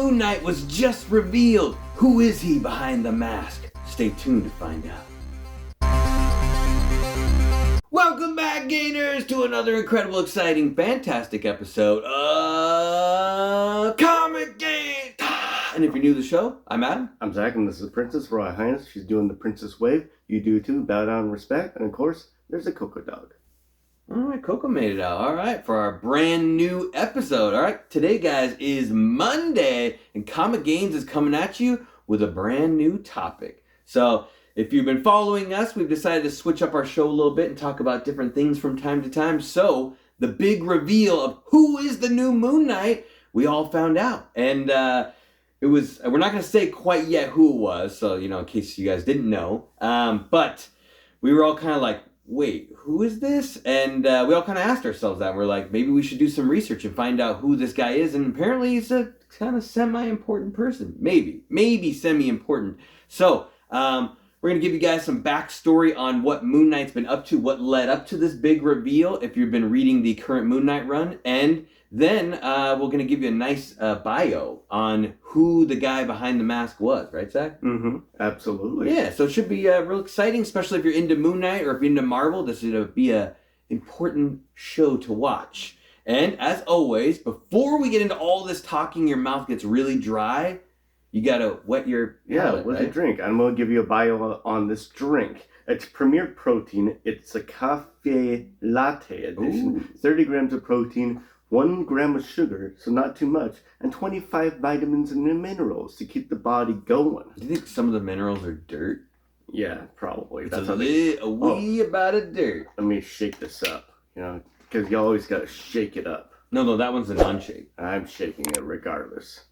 Moon Knight was just revealed. Who is he behind the mask? Stay tuned to find out. Welcome back, Gainers, to another incredible, exciting, fantastic episode of ComicGains. And if you're new to the show, I'm Adam. I'm Zach, and this is Princess Royal Highness. She's doing the princess wave. You do too. Bow down in respect. And of course, there's a Coco dog. All right, Coco made it out. All right, for our brand new episode. All right, today, guys, is Monday, and ComicGains is coming at you with a brand new topic. So, if you've been following us, we've decided to switch up our show a little bit and talk about different things from time to time. So, the big reveal of who is the new Moon Knight, we all found out. And we're not going to say quite yet who it was, so, in case you guys didn't know. But we were all kind of like, wait, who is this? And we all kind of asked ourselves that. We're like, maybe we should do some research and find out who this guy is. And apparently he's a kind of semi-important person. Maybe semi-important. So, we're going to give you guys some backstory on what Moon Knight's been up to, what led up to this big reveal, if you've been reading the current Moon Knight run. And then we're going to give you a nice bio on who the guy behind the mask was. Right, Zach? Mm-hmm. Absolutely. Yeah, so it should be real exciting, especially if you're into Moon Knight or if you're into Marvel. This is going to be an important show to watch. And as always, before we get into all this talking, your mouth gets really dry, you gotta wet your palate, what's right? a drink? I'm gonna give you a bio on this drink. It's Premier Protein. It's a cafe latte edition. Ooh. 30 grams of protein, 1 gram of sugar, so not too much, and 25 vitamins and minerals to keep the body going. Do you think some of the minerals are dirt? Yeah, probably. It's a wee about a dirt. Let me shake this up, because you always gotta shake it up. No, that one's a non-shake. I'm shaking it regardless.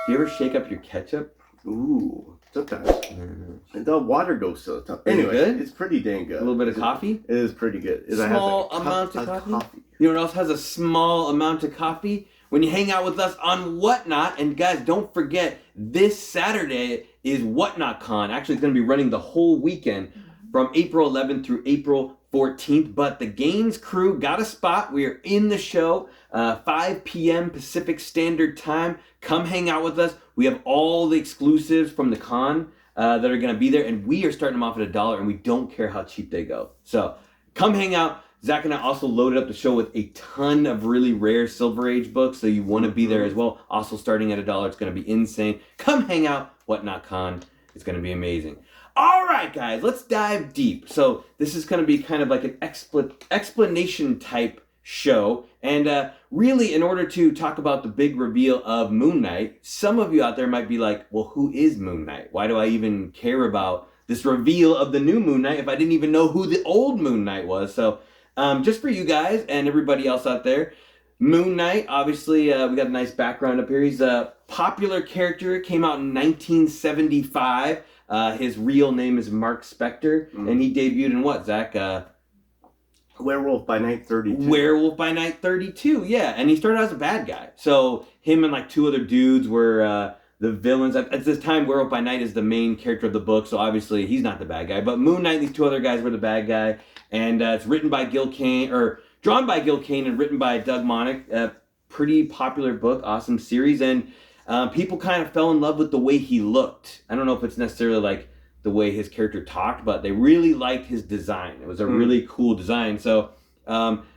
Do you ever shake up your ketchup? Ooh, sometimes. Mm-hmm. The water goes to the top. Anyway, it's pretty dang good. A little bit of coffee? It is pretty good. Small amount of coffee? You know what else has a small amount of coffee? When you hang out with us on Whatnot, and guys, don't forget, this Saturday is Whatnot Con. Actually, it's going to be running the whole weekend from April 11th through April 14th, but the Gaines crew got a spot. We are in the show, 5 p.m. Pacific Standard Time. Come hang out with us. We have all the exclusives from the con that are going to be there, and we are starting them off at $1, and we don't care how cheap they go. So come hang out. Zach and I also loaded up the show with a ton of really rare Silver Age books, so you want to be there as well. Also starting at $1. It's going to be insane. Come hang out. Whatnot Con. It's going to be amazing. All right, guys, let's dive deep. So this is going to be kind of like an explanation type show. And really, in order to talk about the big reveal of Moon Knight, some of you out there might be like, well, who is Moon Knight? Why do I even care about this reveal of the new Moon Knight if I didn't even know who the old Moon Knight was? So just for you guys and everybody else out there, Moon Knight, obviously, we got a nice background up here. He's a popular character, came out in 1975. His real name is Mark Spector, and he debuted in what, Zach? Werewolf by Night 32. Werewolf by Night 32, yeah. And he started out as a bad guy. So him and like 2 other dudes were the villains. At this time, Werewolf by Night is the main character of the book, so obviously he's not the bad guy. But Moon Knight, these 2 other guys were the bad guy. And it's written by Gil Kane, or drawn by Gil Kane and written by Doug Moench. A pretty popular book, awesome series. And people kind of fell in love with the way he looked. I don't know if it's necessarily like the way his character talked, but they really liked his design. It was a really cool design. So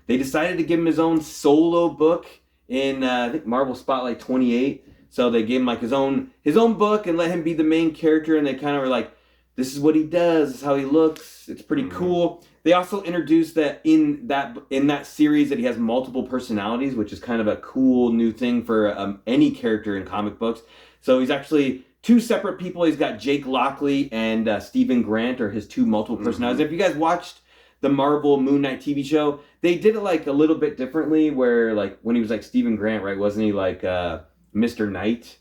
they decided to give him his own solo book in, I think, Marvel Spotlight 28. So they gave him like his own book and let him be the main character. And they kind of were like, this is what he does, this is how he looks. It's pretty cool. They also introduced that in that series that he has multiple personalities, which is kind of a cool new thing for any character in comic books. So he's actually 2 separate people. He's got Jake Lockley and Stephen Grant are his 2 multiple personalities. If you guys watched the Marvel Moon Knight TV show, they did it like a little bit differently where like when he was like Stephen Grant, right? Wasn't he like Mr. Knight?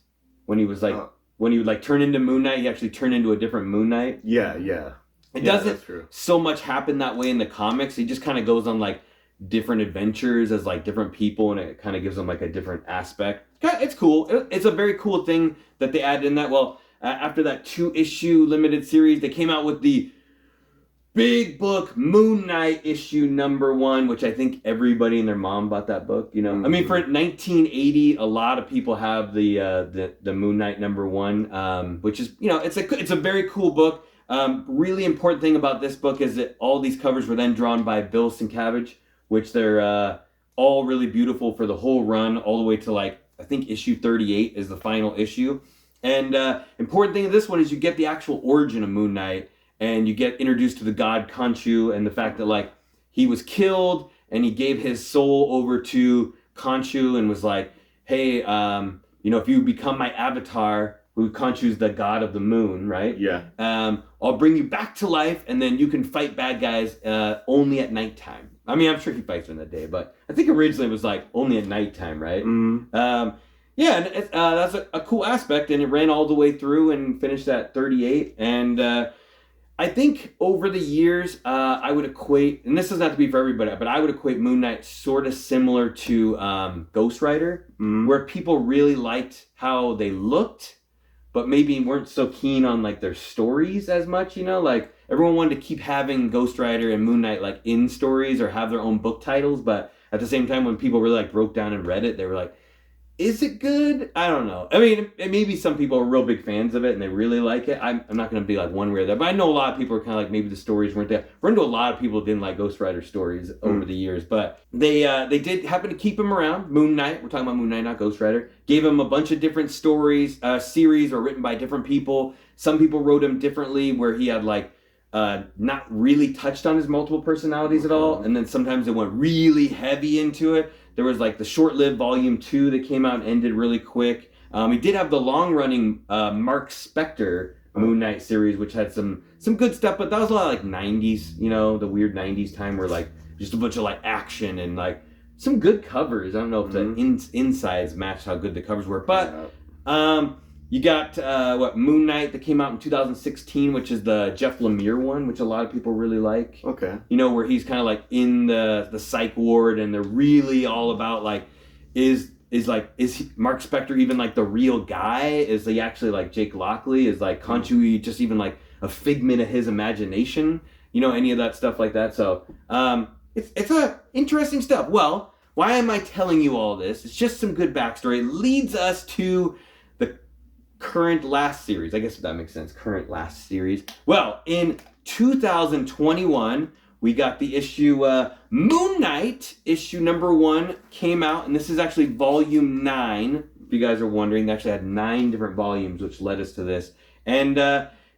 When he was like, when he would like turn into Moon Knight, he actually turned into a different Moon Knight. Yeah. It doesn't so much happen that way in the comics. He just kind of goes on like different adventures as like different people, and it kind of gives them like a different aspect. It's cool. It's a very cool thing that they added in that. Well, after that 2-issue limited series, they came out with the big book, Moon Knight issue #1, which I think everybody and their mom bought that book. You know, I mean, for 1980, a lot of people have the Moon Knight #1, which is, you know, it's a very cool book. Really important thing about this book is that all these covers were then drawn by Bill Sienkiewicz, which they're all really beautiful for the whole run, all the way to like I think issue 38 is the final issue. And important thing of this one is you get the actual origin of Moon Knight. And you get introduced to the god Khonshu and the fact that like he was killed and he gave his soul over to Khonshu and was like, hey, you know, if you become my avatar, who Khonshu's the god of the moon, right? Yeah. I'll bring you back to life and then you can fight bad guys only at nighttime. I mean, I'm sure he fights during the day, but I think originally it was like only at nighttime, right? Yeah, and that's a cool aspect, and it ran all the way through and finished at 38. And I think over the years, I would equate, and this doesn't have to be for everybody, but I would equate Moon Knight sort of similar to Ghost Rider, where people really liked how they looked, but maybe weren't so keen on like their stories as much, you know? Like everyone wanted to keep having Ghost Rider and Moon Knight like in stories or have their own book titles, but at the same time, when people really like broke down and read it, they were like, is it good? I don't know. I mean, maybe some people are real big fans of it and they really like it. I'm not going to be like one way or the other, but I know a lot of people are kind of like maybe the stories weren't there. Run into a lot of people who didn't like Ghost Rider stories over the years, but they did happen to keep him around. Moon Knight, we're talking about Moon Knight, not Ghost Rider, gave him a bunch of different stories, series were written by different people. Some people wrote him differently where he had like not really touched on his multiple personalities at all, and then sometimes it went really heavy into it. There was like the short-lived Volume 2 that came out and ended really quick. He did have the long-running Mark Spector Moon Knight series, which had some good stuff, but that was a lot of like 90s, you know, the weird 90s time where like just a bunch of like action and like some good covers. I don't know if the insides matched how good the covers were, but you got Moon Knight that came out in 2016, which is the Jeff Lemire one, which a lot of people really like. Okay. You know, where he's kind of like in the psych ward, and they're really all about like, is Mark Spector even like the real guy? Is he actually like Jake Lockley? Is like Khonshu just even like a figment of his imagination? You know, any of that stuff like that. So it's a interesting stuff. Well, why am I telling you all this? It's just some good backstory. It leads us to the current last series. I guess if that makes sense. Current last series. Well, in 2021, we got the issue Moon Knight, issue #1 came out, and this is actually volume 9. If you guys are wondering, they actually had 9 different volumes, which led us to this. And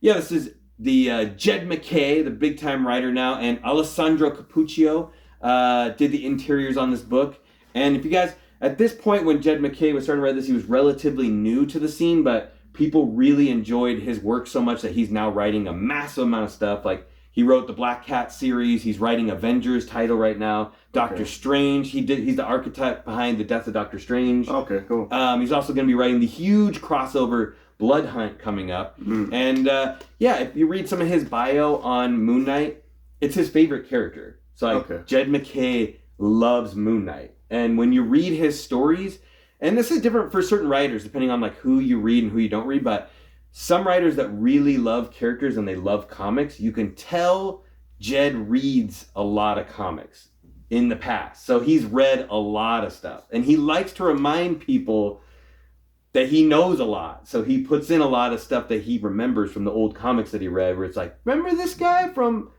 this is the Jed McKay, the big time writer now, and Alessandro Cappuccio did the interiors on this book. And if you guys, at this point when Jed McKay was starting to write this, he was relatively new to the scene, but people really enjoyed his work so much that he's now writing a massive amount of stuff. Like, he wrote the Black Cat series. He's writing Avengers title right now. Doctor Strange. He's the architect behind the Death of Doctor Strange. Okay, cool. He's also going to be writing the huge crossover Blood Hunt coming up. And if you read some of his bio on Moon Knight, it's his favorite character. So Jed McKay loves Moon Knight. And when you read his stories, and this is different for certain writers depending on like who you read and who you don't read, but some writers that really love characters and they love comics, you can tell Jed reads a lot of comics in the past. So he's read a lot of stuff. And he likes to remind people that he knows a lot. So he puts in a lot of stuff that he remembers from the old comics that he read, where it's like, remember this guy from,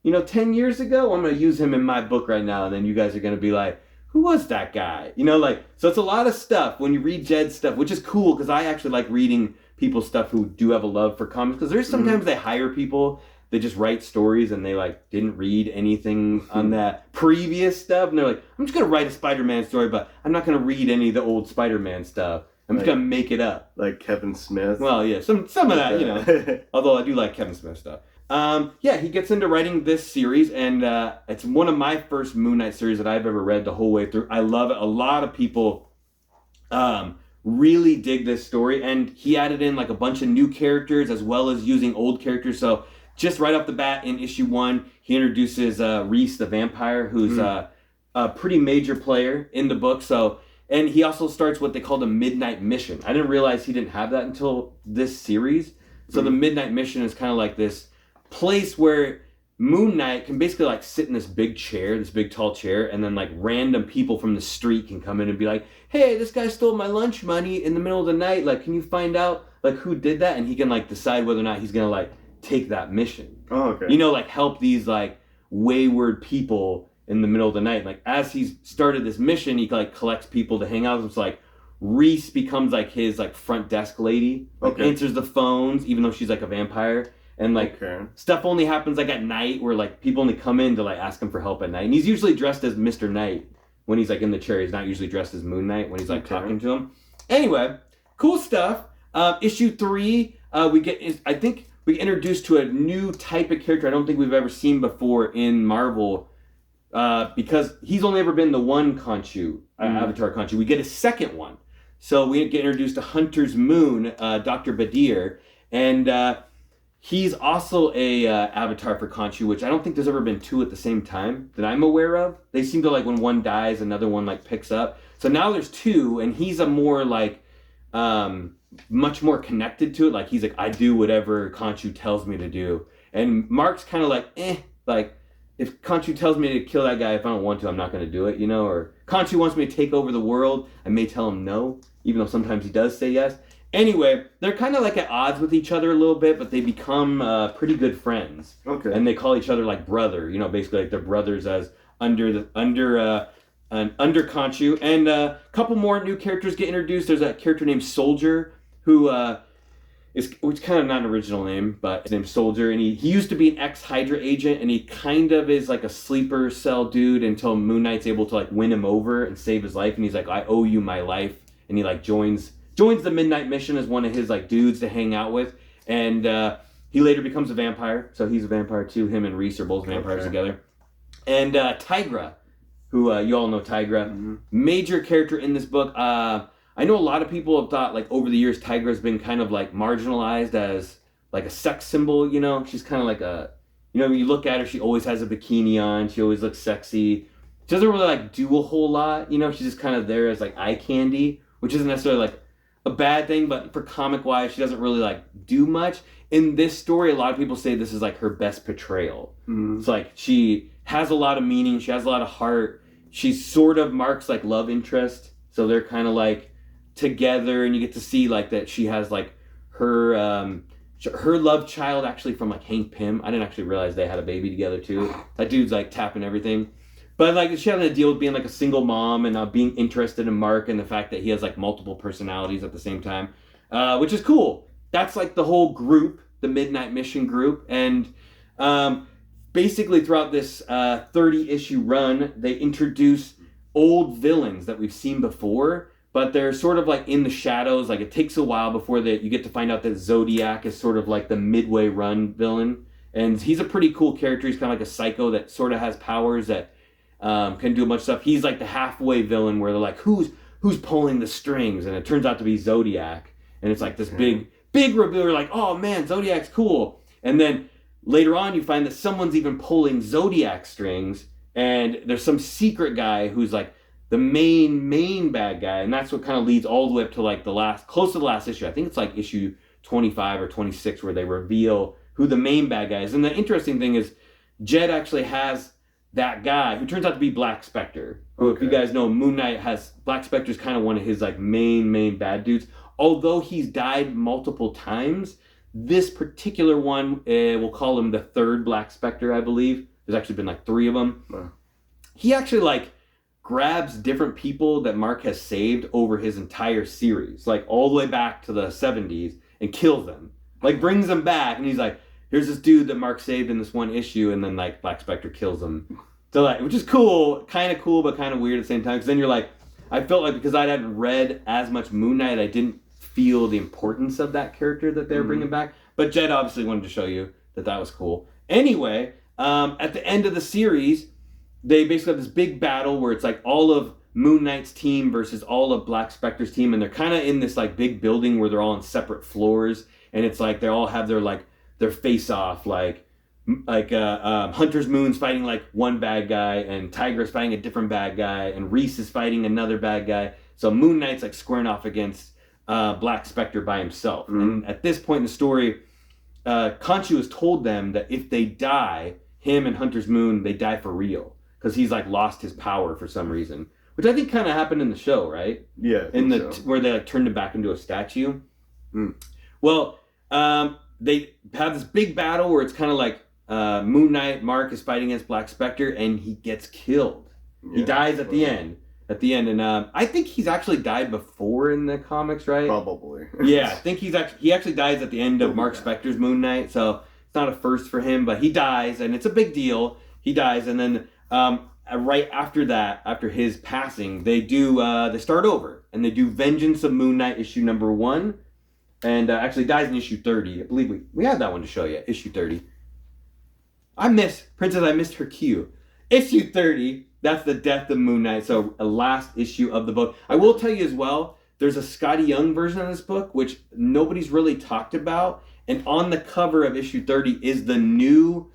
10 years ago? I'm going to use him in my book right now. And then you guys are going to be like, who was that guy? So it's a lot of stuff when you read Jed's stuff, which is cool because I actually like reading people's stuff who do have a love for comics, because there's sometimes they hire people that just write stories and they like didn't read anything on that previous stuff, and they're like, I'm just gonna write a Spider-Man story, but I'm not gonna read any of the old Spider-Man stuff. I'm just gonna make it up. Like Kevin Smith. Well, yeah, some of that, although I do like Kevin Smith stuff. He gets into writing this series, and it's one of my first Moon Knight series that I've ever read the whole way through. I love it. A lot of people really dig this story, and he added in like a bunch of new characters as well as using old characters. So just right off the bat in issue 1, he introduces Reese the vampire, who's a pretty major player in the book. So, and he also starts what they call the Midnight Mission. I didn't realize he didn't have that until this series. So the Midnight Mission is kind of like this place where Moon Knight can basically like sit in this big chair, this big tall chair, and then like random people from the street can come in and be like, hey, this guy stole my lunch money in the middle of the night. Like, can you find out like who did that? And he can like decide whether or not he's gonna like take that mission. Oh, okay. You know, like help these like wayward people in the middle of the night. Like as he's started this mission, he like collects people to hang out with. It's like Reese becomes like his like front desk lady, like answers the phones, even though she's like a vampire. And like stuff only happens like at night, where like people only come in to like ask him for help at night. And he's usually dressed as Mr. Knight when he's like in the chair. He's not usually dressed as Moon Knight when he's like talking to him. Anyway, cool stuff. Issue 3, I think we introduced to a new type of character I don't think we've ever seen before in Marvel, because he's only ever been the one Khonshu, Avatar Khonshu. We get a second one. So we get introduced to Hunter's Moon, Dr. Badir, and he's also a avatar for Khonshu, which I don't think there's ever been 2 at the same time that I'm aware of. They seem to like when one dies, another one like picks up. So now there's 2, and he's a more like much more connected to it. Like he's like, I do whatever Khonshu tells me to do. And Mark's kind of like, like if Khonshu tells me to kill that guy, if I don't want to, I'm not going to do it, you know? Or Khonshu wants me to take over the world, I may tell him no, even though sometimes he does say yes. Anyway, they're kind of like at odds with each other a little bit, but they become pretty good friends. Okay. And they call each other like brother, you know, basically like they're brothers as under Khonshu. And a couple more new characters get introduced. There's a character named Soldier who which kind of not an original name, but his name's Soldier, and he used to be an ex-Hydra agent, and he kind of is like a sleeper cell dude until Moon Knight's able to like win him over and save his life, and he's like, I owe you my life, and he like joins the Midnight Mission as one of his like dudes to hang out with, and he later becomes a vampire, so he's a vampire too. Him and Reese are both vampires together. And Tigra, who you all know Tigra, major character in this book. I know a lot of people have thought like over the years Tigra's been kind of like marginalized as like a sex symbol, you know? She's kind of like when you look at her, she always has a bikini on, she always looks sexy. She doesn't really like do a whole lot, you know? She's just kind of there as like eye candy, which isn't necessarily like a bad thing, but for comic wise, she doesn't really like do much. In this story, a lot of people say this is like her best portrayal. It's like she has a lot of meaning, she has a lot of heart. She's sort of Mark's like love interest, so they're kind of like together, and you get to see like that she has like her love child actually from like Hank Pym. I didn't actually realize they had a baby together too. That dude's like tapping everything. But like she had to deal with being like a single mom and being interested in Mark and the fact that he has like multiple personalities at the same time, which is cool. That's like the whole group, the Midnight Mission group. And basically throughout this 30-issue run, they introduce old villains that we've seen before, but they're sort of like in the shadows. Like it takes a while before you get to find out that Zodiac is sort of like the midway run villain. And he's a pretty cool character. He's kind of like a psycho that sort of has powers that can do a bunch of stuff. He's like the halfway villain where they're like, who's pulling the strings? And it turns out to be Zodiac. And it's like this big reveal. You're like, oh man, Zodiac's cool. And then later on you find that someone's even pulling Zodiac strings. And there's some secret guy who's like the main bad guy. And that's what kind of leads all the way up to close to the last issue. I think it's like issue 25 or 26 where they reveal who the main bad guy is. And the interesting thing is Jed actually has that guy who turns out to be Black Spectre. Who, if you guys know, Moon Knight has Black Spectre's kind of one of his like main bad dudes. Although he's died multiple times, this particular one, we'll call him the third Black Spectre, I believe. There's actually been like 3 of them. Wow. He actually like grabs different people that Mark has saved over his entire series, like all the way back to the 70s, and kills them. Like brings them back, and he's like, here's this dude that Mark saved in this one issue, and then like Black Spectre kills him. So like, which is cool, but kind of weird at the same time. Because then you're like, I felt like because I hadn't read as much Moon Knight, I didn't feel the importance of that character that they're bringing back. But Jed obviously wanted to show you that was cool. Anyway, at the end of the series, they basically have this big battle where it's like all of Moon Knight's team versus all of Black Spectre's team, and they're kind of in this like big building where they're all on separate floors, and it's like they all have their face off, like Hunter's Moon's fighting like one bad guy, and Tigra's fighting a different bad guy, and Reese is fighting another bad guy. So Moon Knight's like squaring off against Black Spectre by himself. And at this point in the story, Khonshu has told them that if they die, him and Hunter's Moon, they die for real because he's like lost his power for some reason, which I think kind of happened in the show, right? Yeah, where they like turned him back into a statue. Mm. Well, they have this big battle where it's kind of like Moon Knight, Mark is fighting against Black Spectre, and he gets killed. Yeah, he dies at the end. And I think he's actually died before in the comics, right? Probably. Yeah, I think he actually dies at the end of Mark Spector's Moon Knight, so it's not a first for him, but he dies, and it's a big deal. He dies, and then right after that, after his passing, they start over, and they do Vengeance of Moon Knight issue number 1, and actually dies in issue 30. I believe we had that one to show you, issue 30. I missed her cue. Issue 30, that's the death of Moon Knight, so a last issue of the book. I will tell you as well, there's a Scotty Young version of this book, which nobody's really talked about, and on the cover of issue 30 is the new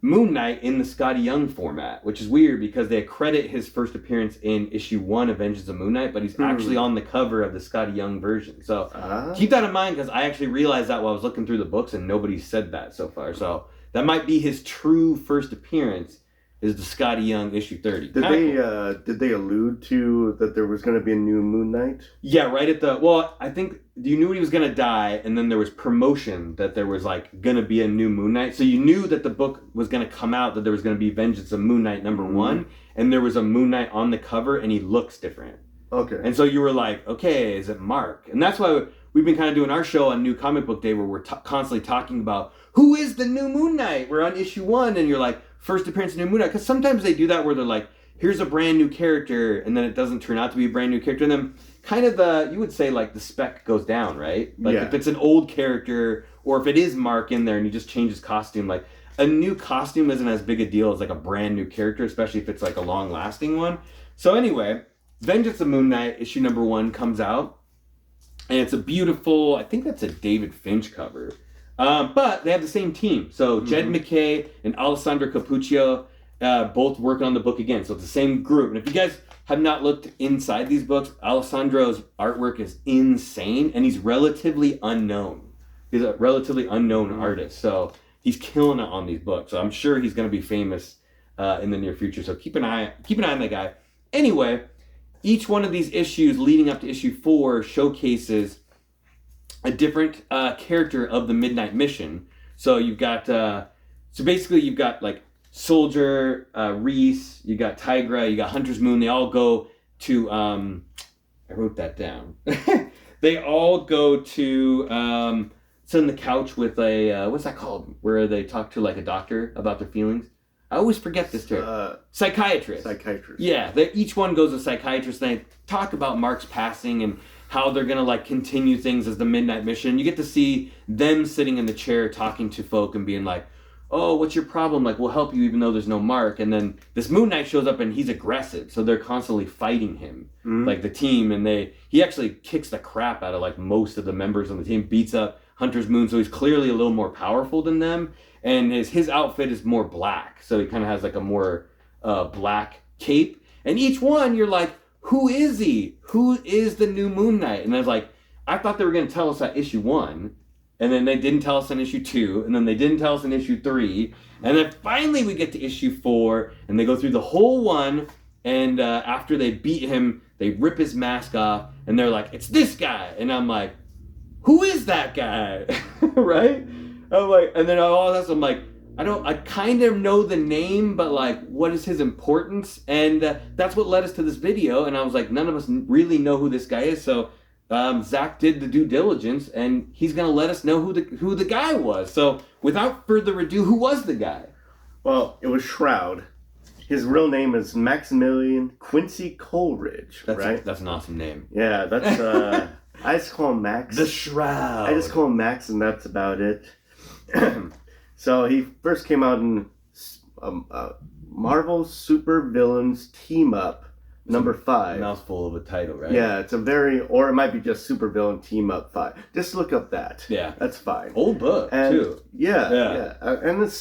Moon Knight in the Scotty Young format, which is weird because they credit his first appearance in issue 1 of Vengeance of Moon Knight, but he's actually on the cover of the Scotty Young version. So keep that in mind because I actually realized that while I was looking through the books and nobody said that so far. So that might be his true first appearance is the Scotty Young issue 30. Did they allude to that there was going to be a new Moon Knight? Yeah, right at I think you knew he was going to die, and then there was promotion that there was like going to be a new Moon Knight. So you knew that the book was going to come out, that there was going to be Vengeance of Moon Knight number 1, and there was a Moon Knight on the cover, and he looks different. Okay. And so you were like, okay, is it Mark? And that's why we've been kind of doing our show on New Comic Book Day where we're constantly talking about who is the new Moon Knight? We're on issue 1, and you're like, first appearance of new Moon Knight, because sometimes they do that where they're like, here's a brand new character, and then it doesn't turn out to be a brand new character, and then kind of you would say like the spec goes down, right? Like if it's an old character, or if it is Mark in there and you just change his costume, like a new costume isn't as big a deal as like a brand new character, especially if it's like a long lasting one. So anyway, Vengeance of Moon Knight issue number 1 comes out, and it's a beautiful, I think that's a David Finch cover. But they have the same team. So Jed McKay and Alessandro Cappuccio both working on the book again. So it's the same group. And if you guys have not looked inside these books, Alessandro's artwork is insane, and he's relatively unknown. He's a relatively unknown artist. So he's killing it on these books. So I'm sure he's going to be famous in the near future. So keep an eye on that guy. Anyway, each one of these issues leading up to issue 4 showcases a different character of the Midnight Mission. So you've got, basically you've got like Soldier, Reese, you got Tigra, you got Hunter's Moon. They all go to, I wrote that down. They all go to, sit on the couch with a, what's that called? Where they talk to like a doctor about their feelings. I always forget this term. Psychiatrist. Yeah, each one goes to a psychiatrist, and they talk about Mark's passing and how they're going to like continue things as the Midnight Mission. You get to see them sitting in the chair talking to folk and being like, oh, what's your problem? Like, we'll help you even though there's no Mark. And then this Moon Knight shows up and he's aggressive. So they're constantly fighting him, like the team. And he actually kicks the crap out of like most of the members on the team, beats up Hunter's Moon. So he's clearly a little more powerful than them. And his outfit is more black. So he kind of has like a more black cape. And each one you're like, who is he? Who is the new Moon Knight? And I was like, I thought they were going to tell us at issue 1, and then they didn't tell us in issue 2, and then they didn't tell us in issue 3, and then finally we get to issue 4, and they go through the whole one, and after they beat him, they rip his mask off, and they're like, it's this guy! And I'm like, who is that guy? Right? I'm like, and then all this, I'm like, I kind of know the name, but like, what is his importance? And that's what led us to this video. And I was like, none of us really know who this guy is. So Zach did the due diligence, and he's going to let us know who the guy was. So without further ado, who was the guy? Well, it was Shroud. His real name is Maximilian Quincy Coleridge, right? That's an awesome name. Yeah, that's, I just call him Max. The Shroud. I just call him Max, and that's about it. So he first came out in Marvel Super Villains Team Up number 5. Mouthful of a title, right? Yeah, it's or it might be just Super Villain Team Up 5. Just look up that. Yeah, that's fine. Old book too. Yeah. And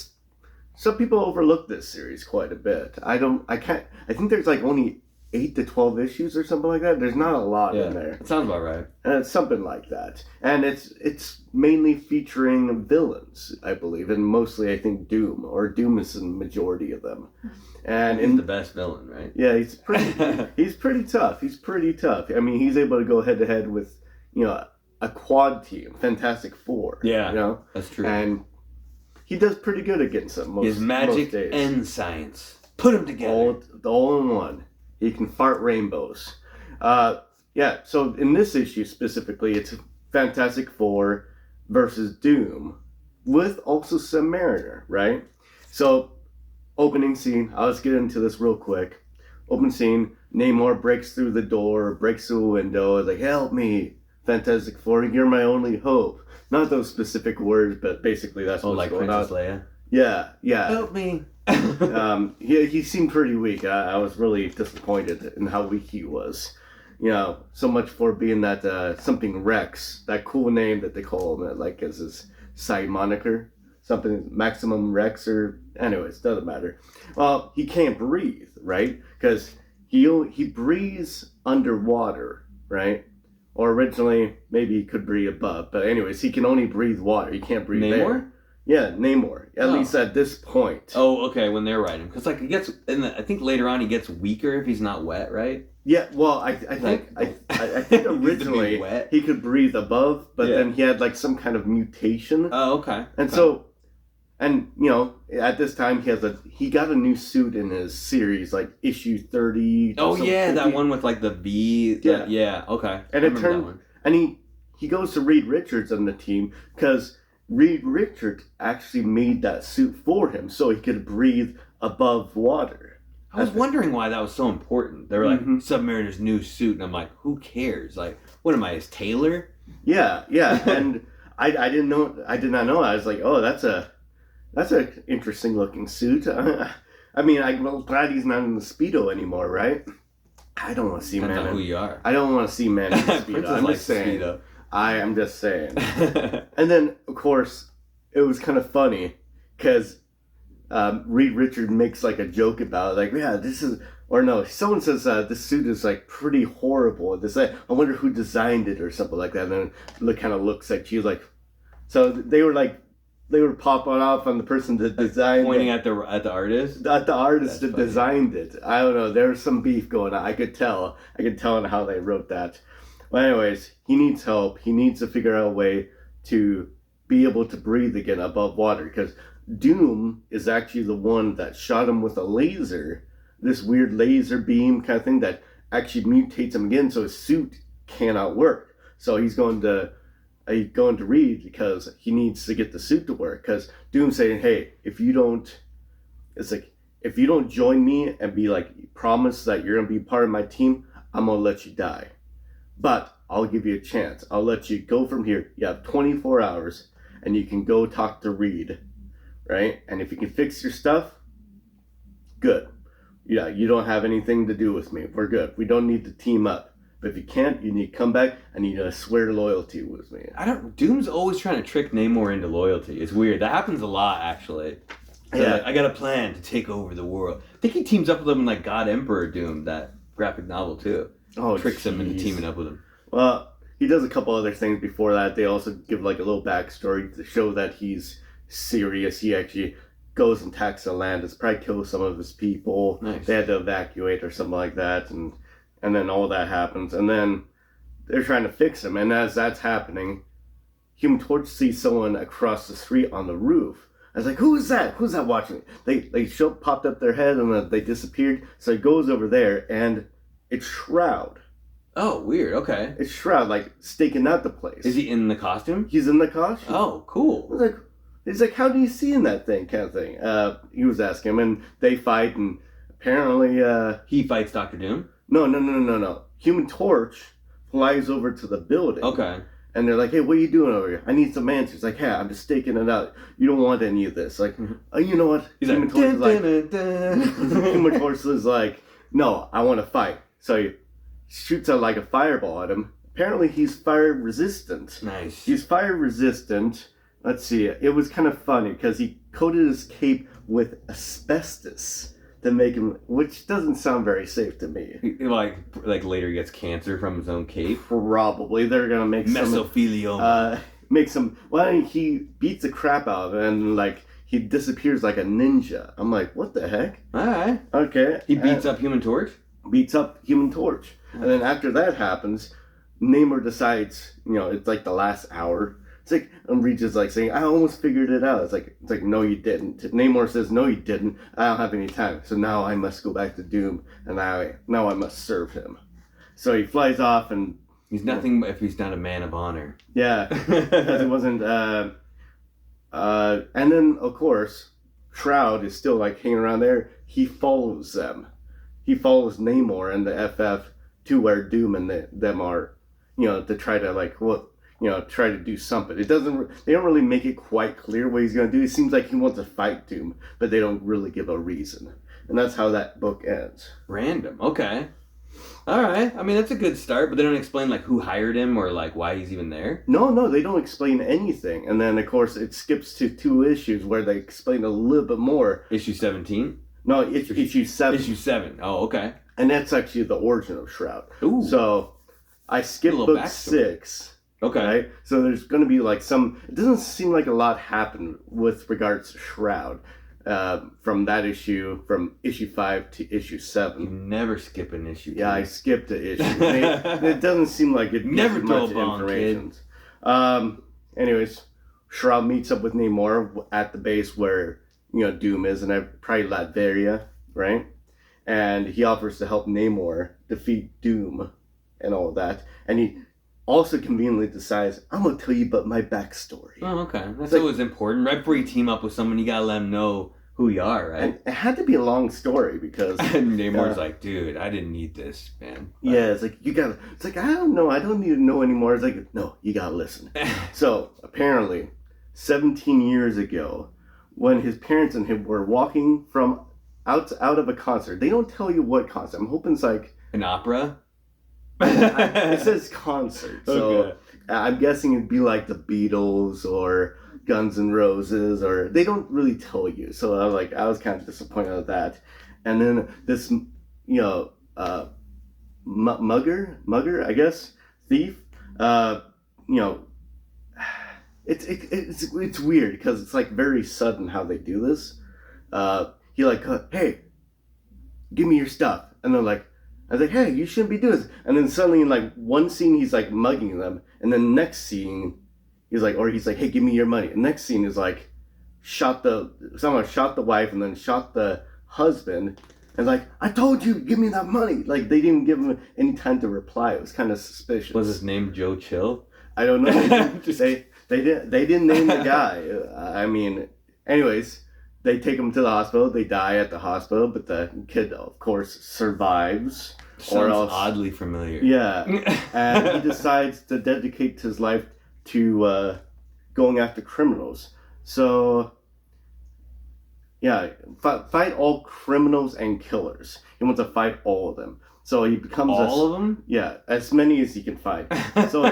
some people overlook this series quite a bit. I think there's like only 8 to 12 issues or something like that. There's not a lot in there. It sounds about right. And it's something like that. And it's mainly featuring villains, I believe, and mostly I think Doom, or Doom is the majority of them. And he's the best villain, right? Yeah, he's pretty tough. He's pretty tough. I mean, he's able to go head to head with, a quad team, Fantastic Four. Yeah, that's true. And he does pretty good against them. He has magic and science. Put them together. All in one. He can fart rainbows. So in this issue specifically, it's Fantastic Four versus Doom with also Submariner, right? So, opening scene, let's get into this real quick. Open scene, Namor breaks through the door, breaks through a window, is like, help me, Fantastic Four, you're my only hope. Not those specific words, but basically that's what's like going Princess on. Leia? Yeah. Help me. He seemed pretty weak. I was really disappointed in how weak he was. So much for being that something Rex, that cool name that they call him, like as his side moniker. Something Maximum Rex, or anyways, doesn't matter. Well, he can't breathe, right? Because he breathes underwater, right? Or originally, maybe he could breathe above, but anyways, he can only breathe water. He can't breathe Namor? air. Yeah, Namor. At least at this point. Oh, okay. When they're writing, because like he gets, I think later on he gets weaker if he's not wet, right? Yeah. Well, I think originally he could breathe above, but then he had like some kind of mutation. Oh, okay. And so. And, at this time, he got a new suit in his series, like issue 30. Oh, yeah, that one with, like, the V. Yeah, okay. And it turned, and he goes to Reed Richards on the team, because Reed Richards actually made that suit for him, so he could breathe above water. I was wondering why that was so important. They were like, Submariner's new suit, and I'm like, who cares? Like, what am I, his tailor? Yeah, and I did not know. I was like, oh, that's an interesting looking suit. I mean, I'm glad he's not in the Speedo anymore, right? I don't want to see man. Who you are? I don't want to see man in the Speedo. I'm just saying. Speedo. I am just saying. And then, of course, it was kind of funny because Reed Richards makes like a joke about it, like, yeah, this is, or no, someone says this suit is like pretty horrible. I wonder who designed it or something like that. And then kind of looks like she's like, so they were popping off on the person that designed pointing it. at the artist? At the artist that designed it. I don't know. There was some beef going on. I could tell on how they wrote that. Well, anyways, he needs help. He needs to figure out a way to be able to breathe again above water. Because Doom is actually the one that shot him with a laser. This weird laser beam kind of thing that actually mutates him again. So his suit cannot work. So he's going to Reed because he needs to get the suit to work. Because Doom's saying, hey, if you don't join me and be like, promise that you're going to be part of my team, I'm going to let you die. But I'll give you a chance. I'll let you go from here. You have 24 hours and you can go talk to Reed, right? And if you can fix your stuff, good. Yeah, you don't have anything to do with me. We're good. We don't need to team up. But if you can't, you need to come back and you need to swear loyalty with me. Doom's always trying to trick Namor into loyalty. It's weird. That happens a lot, actually. Yeah. Like, I got a plan to take over the world. I think he teams up with him in like God Emperor Doom, that graphic novel too. Oh, tricks him into teaming up with him. Well, he does a couple other things before that. They also give like a little backstory to show that he's serious. He actually goes and attacks Atlantis, probably kills some of his people. Nice. They had to evacuate or something like that, and then all that happens, and then they're trying to fix him. And as that's happening, Human Torch sees someone across the street on the roof. I was like, who is that? Who's that watching? They popped up their head and then they disappeared. So he goes over there, and it's Shroud. Oh, weird. Okay. It's Shroud, like staking out the place. Is he in the costume? He's in the costume. Oh, cool. He's like, how do you see in that thing, kind of thing? He was asking him, and they fight, and apparently he fights Dr. Doom. No. Human Torch flies over to the building. Okay. And they're like, hey, what are you doing over here? I need some answers. Like, hey, I'm just staking it out. You don't want any of this. Like, you know what? Human Torch is like, no, I want to fight. So he shoots out like a fireball at him. Apparently he's fire resistant. Nice. He's fire resistant. Let's see. It was kind of funny because he coated his cape with asbestos. to make him, which doesn't sound very safe to me. Like later he gets cancer from his own cape. Probably they're gonna make mesothelioma. Well, he beats the crap out of it and like he disappears like a ninja. I'm like, what the heck? All right. Okay. He beats up Human Torch. Beats up Human Torch, and then after that happens, Namor decides, it's like the last hour. It's like, and Reach is like saying, I almost figured it out. It's like, no, you didn't. Namor says, no, you didn't. I don't have any time. So now I must go back to Doom, and now I must serve him. So he flies off, and he's nothing if he's not a man of honor. Yeah, because it wasn't. And then of course, Shroud is still like hanging around there. He follows them. He follows Namor and the FF to where Doom and them are, to try to try to do something. They don't really make it quite clear what he's going to do. It seems like he wants to fight Doom, but they don't really give a reason. And that's how that book ends. Random. Okay. All right. I mean, that's a good start, but they don't explain like who hired him or like why he's even there. No, they don't explain anything. And then of course it skips to 2 issues where they explain a little bit more. Issue 17? No, issue 7. Issue 7. Oh, okay. And that's actually the origin of Shroud. Ooh. So I skipped book 6. Okay. Right? So there's going to be like it doesn't seem like a lot happened with regards to Shroud from that issue, from issue 5 to issue 7. You never skip an issue. Yeah, I skipped an issue. It doesn't seem like it never gives much information. Anyways, Shroud meets up with Namor at the base where Doom is, and probably Latveria, right? And he offers to help Namor defeat Doom and all of that. And he also conveniently decides, I'm going to tell you about my backstory. Oh, okay. That's always important. Right before you team up with someone, you got to let them know who you are, right? And it had to be a long story because... And Namor's like, dude, I didn't need this, man. But... Yeah, it's like, it's like, I don't know. I don't need to know anymore. It's like, no, you got to listen. So, apparently, 17 years ago, when his parents and him were walking from out of a concert. They don't tell you what concert. I'm hoping it's like... An opera? It says concert. So okay. I'm guessing it'd be like the Beatles or Guns N' Roses, or... They don't really tell you. So I was kind of disappointed at that. And then this, mugger, I guess, thief, It's weird because it's like very sudden how they do this. He like, hey, give me your stuff, and they're like, I was like, hey, you shouldn't be doing this. And then suddenly in like one scene he's like mugging them, and then next scene he's like, hey, give me your money. And next scene is like, someone shot the wife and then shot the husband, and like, I told you, give me that money. Like they didn't give him any time to reply. It was kind of suspicious. Was his name Joe Chill? I don't know. They didn't name the guy. Anyways, they take him to the hospital. They die at the hospital, but the kid, of course, survives. Sounds oddly familiar. Yeah, and he decides to dedicate his life to going after criminals. So, yeah, fight all criminals and killers. He wants to fight all of them. So he becomes all of them? Yeah, as many as he can fight. So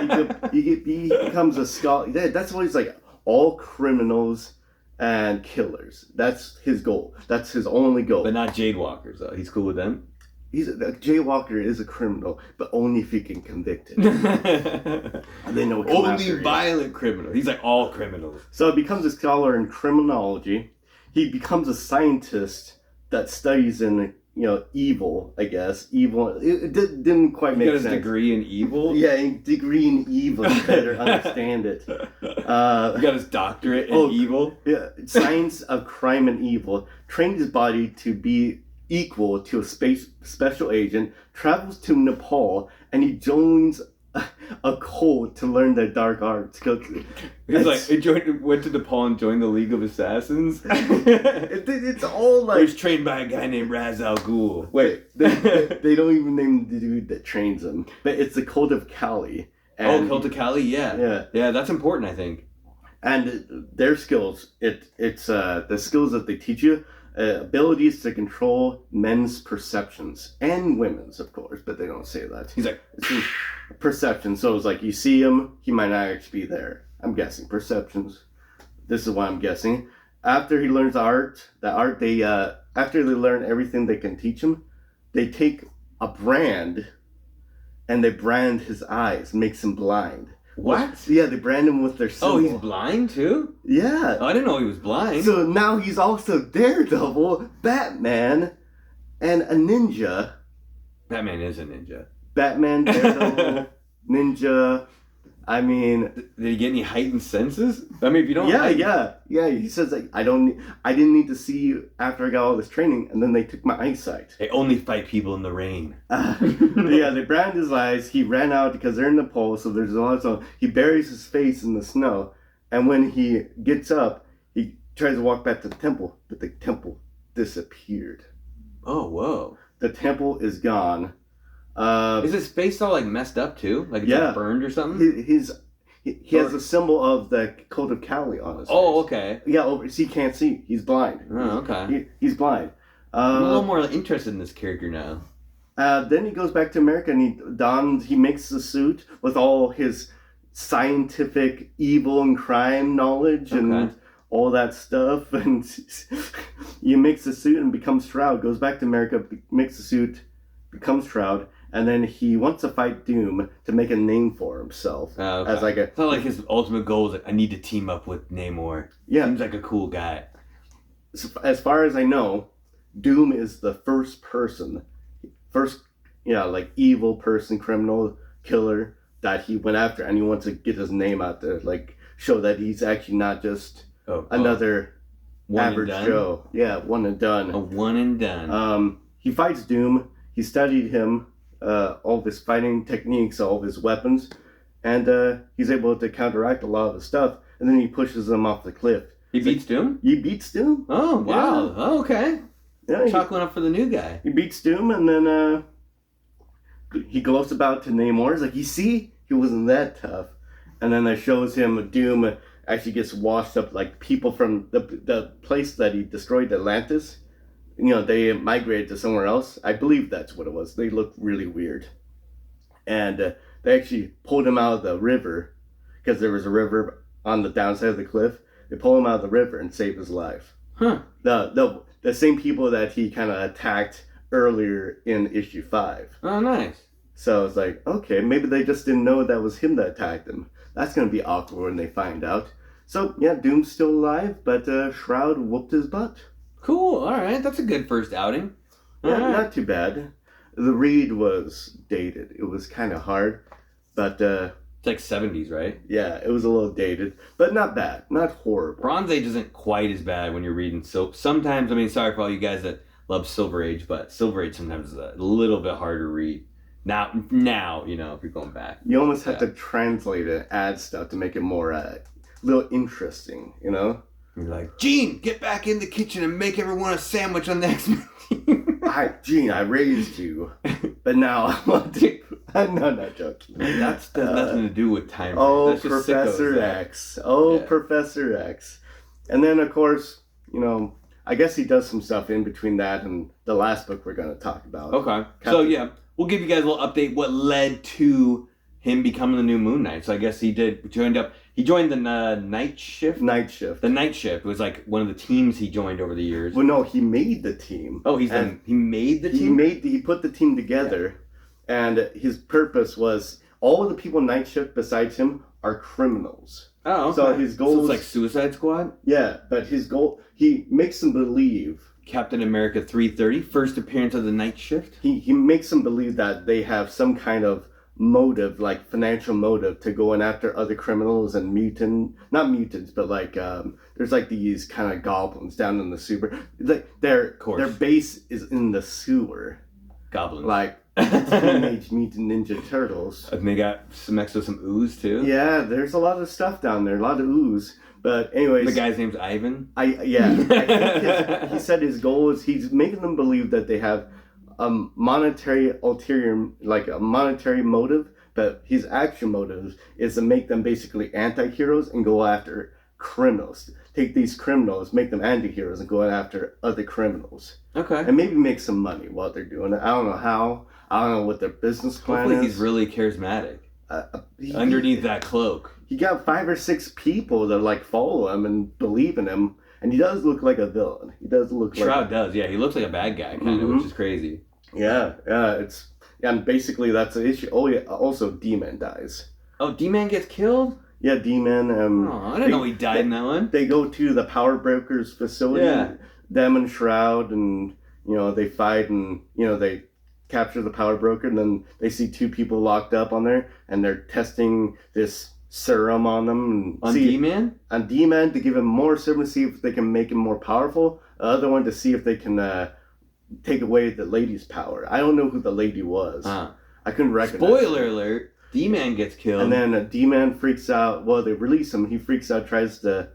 he becomes a scholar. That's what he's like. All criminals and killers. That's his goal. That's his only goal. But not Jadewalkers, though. He's cool with them? Jaywalker is a criminal, but only if he can convict him. And they know only violent criminals. He's like all criminals. So he becomes a scholar in criminology. He becomes a scientist that studies in evil, I guess. Evil. It didn't quite make sense. He got his degree in evil? Yeah, a degree in evil to better understand it. He got his doctorate in evil? Yeah, science of crime and evil. Trained his body to be equal to a special agent, travels to Nepal, and he joins a cult to learn the dark arts. He's like, went to Nepal and joined the League of Assassins. It's all like... He's trained by a guy named Raz Al Ghul. Wait, they don't even name the dude that trains him. But it's the Cult of Kali. And Cult of Kali, yeah. Yeah, that's important, I think. And their skills, it's the skills that they teach you, abilities to control men's perceptions and women's, of course, but they don't say that. He's like, it's perception. So it's like you see him, he might not actually be there. I'm guessing perceptions. This is what I'm guessing. After he learns the art, they after they learn everything they can teach him, they take a brand and they brand his eyes, makes him blind. What? Yeah, they brand him with their symbol. Oh, he's blind too? Yeah. Oh, I didn't know he was blind. So now he's also Daredevil, Batman, and a ninja. Batman is a ninja. Batman, Daredevil, ninja. I mean, did he get any heightened senses? I mean, if you don't. Yeah. He says like, I didn't need to see you after I got all this training, and then they took my eyesight. They only fight people in the rain. Yeah, they brand his eyes. He ran out because they're in the pole, so there's a lot of snow. He buries his face in the snow, and when he gets up, he tries to walk back to the temple, but the temple disappeared. Oh, whoa! The temple is gone. Is his face all like messed up too? Like it's like burned or something? He has a symbol of the coat of Cali on his face. Oh, okay. Yeah, he can't see. He's blind. Oh, okay. He's blind. I'm a little more interested in this character now. Then he goes back to America and he makes the suit with all his scientific evil and crime knowledge and all that stuff. And he makes the suit and becomes Shroud. Goes back to America, makes the suit, becomes Shroud. And then he wants to fight Doom to make a name for himself. Oh, okay. As like it's not like his ultimate goal is like, I need to team up with Namor. Yeah. Seems like a cool guy. As far as I know, Doom is the first like evil person, criminal, killer that he went after. And he wants to get his name out there, like show that he's actually not just another average Joe. Yeah, one and done. A one and done. He fights Doom. He studied him. All of his fighting techniques, all of his weapons, and he's able to counteract a lot of the stuff, and then he pushes him off the cliff. He beats Doom? He beats Doom. Oh, wow. Yeah. Oh, okay. Yeah, Chalk one up for the new guy. He beats Doom, and then he goes about to Namor. He's like, you see? He wasn't that tough. And then it shows him Doom actually gets washed up, like people from the place that he destroyed, Atlantis. They migrated to somewhere else. I believe that's what it was. They looked really weird. And they actually pulled him out of the river because there was a river on the downside of the cliff. They pulled him out of the river and saved his life. Huh. The same people that he kind of attacked earlier in issue 5. Oh, nice. So it's like, okay, maybe they just didn't know that was him that attacked him. That's going to be awkward when they find out. So, yeah, Doom's still alive, but Shroud whooped his butt. Cool. All right. That's a good first outing. Yeah, not too bad. The read was dated. It was kind of hard, but... it's like 70s, right? Yeah, it was a little dated, but not bad. Not horrible. Bronze Age isn't quite as bad when you're reading. So sometimes, I mean, sorry for all you guys that love Silver Age, but Silver Age sometimes is a little bit harder to read. Now, if you're going back. You almost have to translate it, add stuff to make it more a little interesting, You're like, Gene, get back in the kitchen and make everyone a sandwich on the X-Men team. Gene, I raised you, but now I want to... I'm not joking. That's nothing to do with time. Oh, Professor X. Oh, yeah. Professor X. And then, of course, I guess he does some stuff in between that and the last book we're going to talk about. Okay. So, yeah, we'll give you guys a little update what led to him becoming the new Moon Knight. So I guess he joined the Night Shift? Night Shift. The Night Shift. It was like one of the teams he joined over the years. Well, no, he made the team. Oh, he made the team? He put the team together, and his purpose was all of the people in Night Shift besides him are criminals. Oh, okay. So his goal is like Suicide Squad? Yeah, but his goal, he makes them believe... Captain America 330, first appearance of the Night Shift? He makes them believe that they have some kind of motive, like financial motive, to going after other criminals and not mutants, but like there's like these kind of goblins down in the sewer. Their base is in the sewer. Goblins. Like Teenage Mutant Ninja Turtles. And they got some ooze too. Yeah, there's a lot of stuff down there, a lot of ooze. But anyways, the guy's name's Ivan. I think he said his goal is he's making them believe that they have a monetary ulterior, like a monetary motive, but his action motive is to make them basically anti-heroes and go after criminals. Take these criminals, make them anti-heroes, and go after other criminals. Okay. And maybe make some money while they're doing it. I don't know how. I don't know what their business plan Hopefully is. He's really charismatic. Underneath that cloak. He got 5 or 6 people that like follow him and believe in him. And he does look like a villain. He does look Shroud does, yeah. He looks like a bad guy, kind of, which is crazy. Yeah, and basically that's the issue. Oh, yeah, also D-Man dies. Oh, D-Man gets killed? Yeah, D-Man. I didn't know he died in that one. They go to the Power Brokers facility. Yeah. Them and Shroud, and they fight, and they capture the Power Broker, and then they see two people locked up on there, and they're testing this serum on them. On D-Man? On D-Man to give him more serum to see if they can make him more powerful. The other one to see if they can take away the lady's power. I don't know who the lady was. I couldn't recognize. Spoiler alert. D-Man gets killed. And then D-Man freaks out. Well, they release him. He freaks out, tries to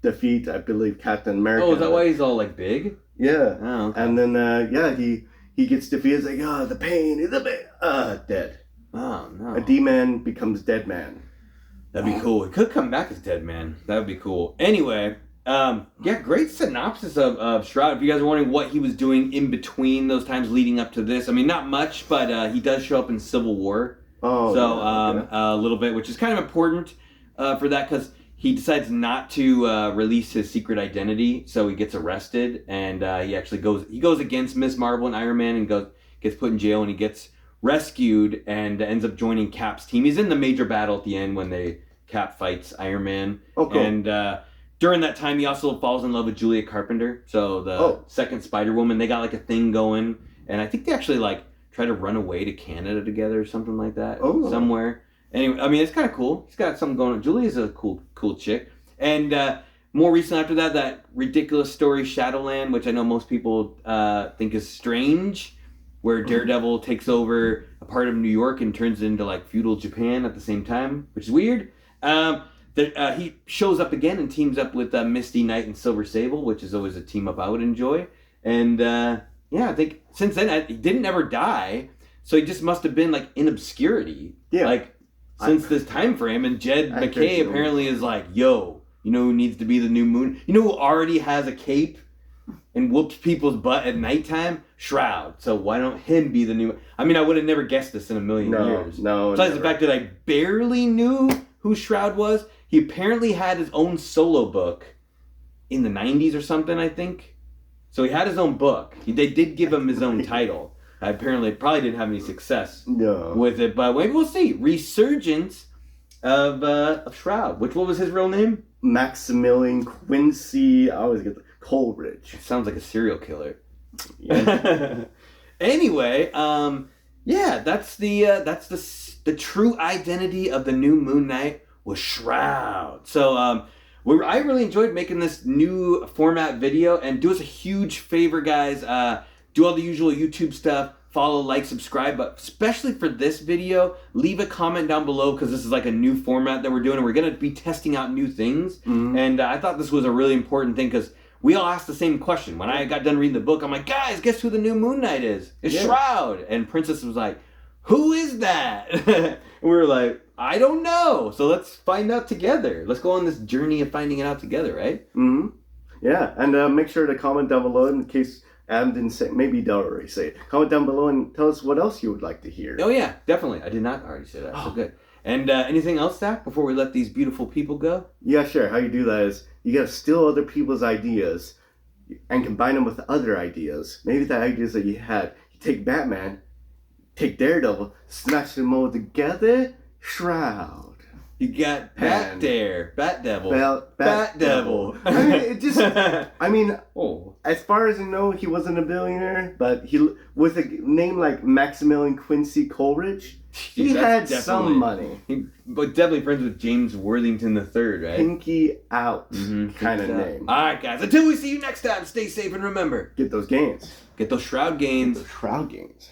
defeat, I believe, Captain America. Oh, is that why he's all, like, big? Yeah. Oh, okay. And then, he gets defeated. He's like, the pain, dead. Oh, no. A D-Man becomes Dead Man. That'd be cool. He could come back as Dead Man. That would be cool. Anyway, great synopsis of Shroud. If you guys are wondering what he was doing in between those times leading up to this, I mean, not much, but he does show up in Civil War. Oh, so a little bit, which is kind of important for that because he decides not to release his secret identity, so he gets arrested, and he actually goes against Miss Marvel and Iron Man and gets put in jail, and he gets rescued and ends up joining Cap's team. He's in the major battle at the end when Cap fights Iron Man. Oh, cool. And during that time, he also falls in love with Julia Carpenter, so the second Spider-Woman. They got like a thing going, and I think they actually like try to run away to Canada together or something like that somewhere. Anyway, I mean, it's kind of cool. He's got something going on. Julia's a cool chick. And more recent after that ridiculous story, Shadowland, which I know most people think is strange, where Daredevil takes over a part of New York and turns it into like feudal Japan at the same time, which is weird. He shows up again and teams up with Misty Knight and Silver Sable, which is always a team up I would enjoy. And I think since then he didn't ever die, so he just must have been like in obscurity. Yeah. Like since this time frame, and Jed McKay apparently is like, yo, you know who needs to be the new Moon? You know who already has a cape and whoops people's butt at nighttime? Shroud. So why don't him be the new? I mean, I would have never guessed this in a million years. No. Besides the fact that I barely knew who Shroud was, he apparently had his own solo book in the 90s or something, I think. So he had his own book. They did give him his own title. Apparently, probably didn't have any success with it, but maybe we'll see. Resurgence of Shroud. What was his real name? Maximilian Quincy. I always get Coleridge. It sounds like a serial killer. Yeah. Anyway, that's the true identity of the new Moon Knight was Shroud. So I really enjoyed making this new format video, and do us a huge favor, guys. Do all the usual YouTube stuff. Follow, like, subscribe, but especially for this video, leave a comment down below because this is like a new format that we're doing, and we're going to be testing out new things. Mm-hmm. And I thought this was a really important thing because we all asked the same question. When I got done reading the book, I'm like, guys, guess who the new Moon Knight is? It's Shroud. And Princess was like, who is that? And we were like, I don't know. So let's find out together. Let's go on this journey of finding it out together, right? Mm-hmm. Yeah, and make sure to comment down below in case Adam didn't say, maybe Del already say it. Comment down below and tell us what else you would like to hear. Oh yeah, definitely. I did not already say that. So good. And anything else, Zach, before we let these beautiful people go? Yeah, sure. How you do that is you got to steal other people's ideas and combine them with other ideas. Maybe the ideas that you had. You take Batman, take Daredevil, smash them all together, Shroud. You got Batdevil. Batdevil. I mean, as far as I know, he wasn't a billionaire, but he, with a name like Maximilian Quincy Coleridge, he had some money. But definitely friends with James Worthington III, right? Pinky out kind of name. All right, guys. Until we see you next time, stay safe and remember. Get those gains. Get those Shroud gains. Get those Shroud gains.